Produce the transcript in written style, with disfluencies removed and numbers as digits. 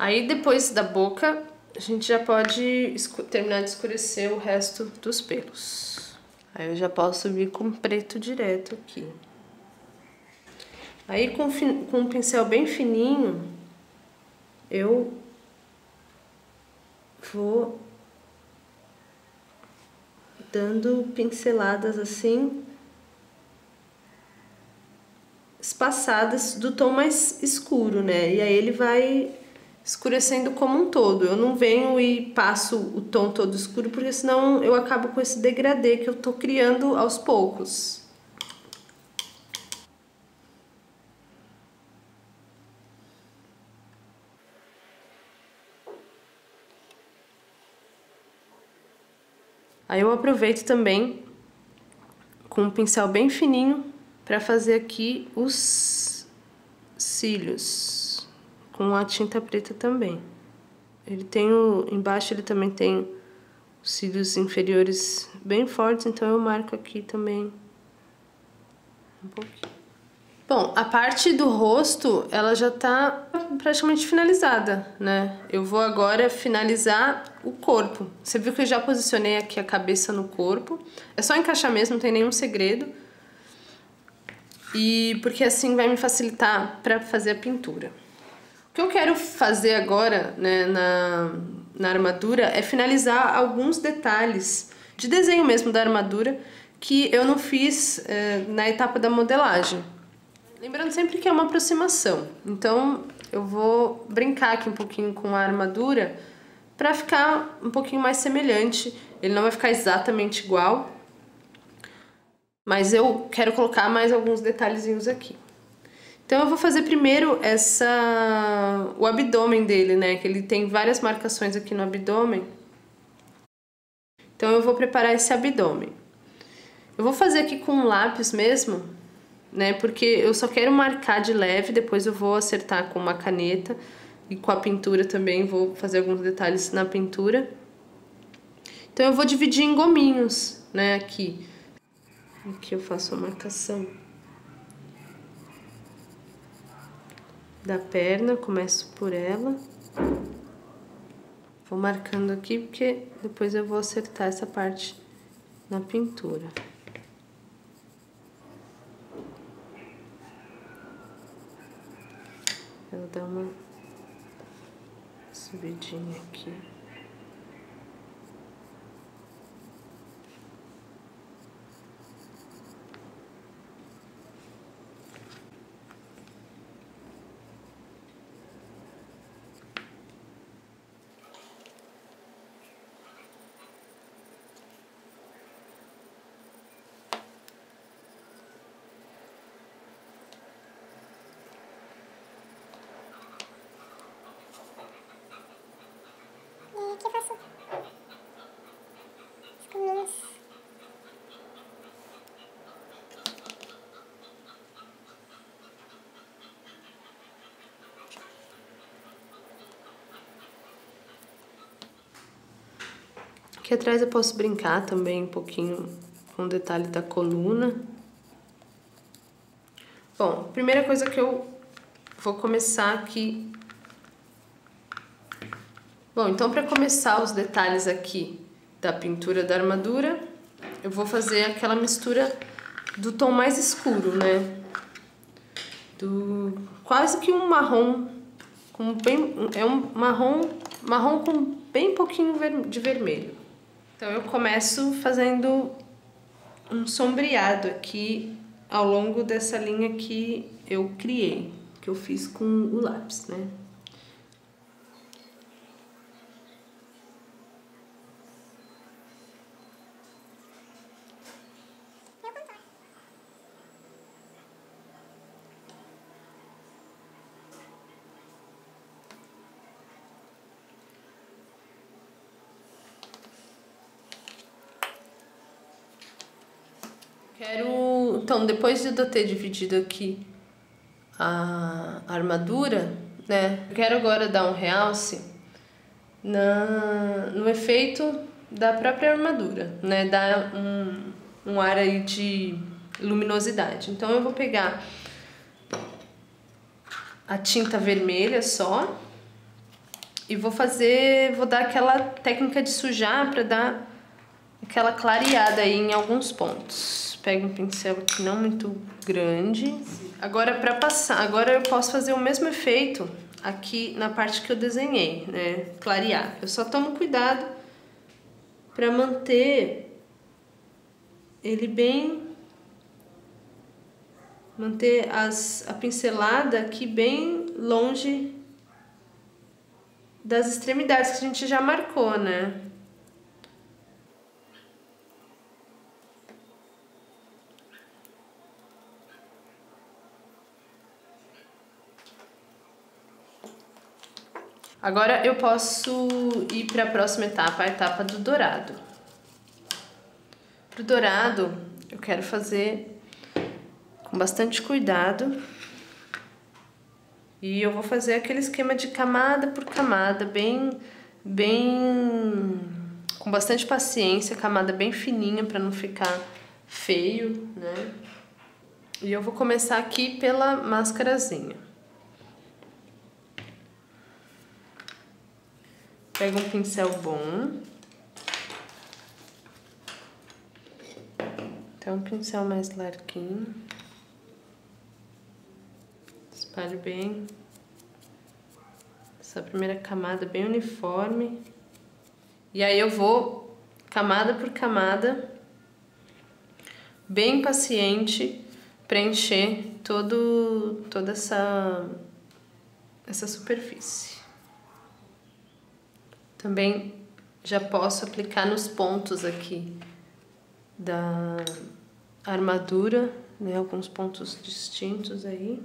Aí depois da boca, a gente já pode terminar de escurecer o resto dos pelos. Aí eu já posso vir com preto direto aqui. Aí com um pincel bem fininho, eu vou dando pinceladas assim, espaçadas do tom mais escuro, né? E aí ele vai escurecendo como um todo. Eu não venho e passo o tom todo escuro, porque senão eu acabo com esse degradê que eu tô criando aos poucos. Aí eu aproveito também com um pincel bem fininho para fazer aqui os cílios com a tinta preta também. Ele tem embaixo ele também tem os cílios inferiores bem fortes, então eu marco aqui também um pouquinho. Bom, a parte do rosto, ela já tá praticamente finalizada, né? Eu vou agora finalizar o corpo. Você viu que eu já posicionei aqui a cabeça no corpo. É só encaixar mesmo, não tem nenhum segredo. E porque assim vai me facilitar para fazer a pintura. O que eu quero fazer agora, né, na armadura é finalizar alguns detalhes de desenho mesmo da armadura que eu não fiz na etapa da modelagem. Lembrando sempre que é uma aproximação, então eu vou brincar aqui um pouquinho com a armadura para ficar um pouquinho mais semelhante. Ele não vai ficar exatamente igual, mas eu quero colocar mais alguns detalhezinhos aqui. Então eu vou fazer primeiro o abdômen dele, né? Que ele tem várias marcações aqui no abdômen. Então eu vou preparar esse abdômen. Eu vou fazer aqui com um lápis mesmo, né? Porque eu só quero marcar de leve, depois eu vou acertar com uma caneta e com a pintura também vou fazer alguns detalhes na pintura. Então eu vou dividir em gominhos, né? Aqui eu faço a marcação da perna, começo por ela. Vou marcando aqui porque depois eu vou acertar essa parte na pintura. Ela dá uma subidinha aqui. Aqui atrás eu posso brincar também um pouquinho com o detalhe da coluna. Bom, primeira coisa que eu vou começar aqui. Bom, então para começar os detalhes aqui da pintura da armadura, eu vou fazer aquela mistura do tom mais escuro, né? Quase que um marrom, é um marrom com bem pouquinho de vermelho. Então eu começo fazendo um sombreado aqui ao longo dessa linha que eu criei, que eu fiz com o lápis, né? Então, depois de eu ter dividido aqui a armadura, né? Eu quero agora dar um realce no efeito da própria armadura, né? Dar um ar aí de luminosidade. Então eu vou pegar a tinta vermelha só E vou dar aquela técnica de sujar para dar aquela clareada aí em alguns pontos. Pego um pincel aqui não muito grande. Agora para passar, agora eu posso fazer o mesmo efeito aqui na parte que eu desenhei, né? Clarear. Eu só tomo cuidado para manter ele bem, manter a pincelada aqui bem longe das extremidades que a gente já marcou, né? Agora eu posso ir para a próxima etapa, a etapa do dourado. Pro dourado, eu quero fazer com bastante cuidado. E eu vou fazer aquele esquema de camada por camada, com bastante paciência, camada bem fininha para não ficar feio, né? E eu vou começar aqui pela máscarazinha. Pego um pincel bom. Então, um pincel mais larguinho. Espalho bem essa primeira camada bem uniforme. E aí eu vou, camada por camada, bem paciente, preencher toda essa superfície. Também já posso aplicar nos pontos aqui da armadura, né? Alguns pontos distintos aí.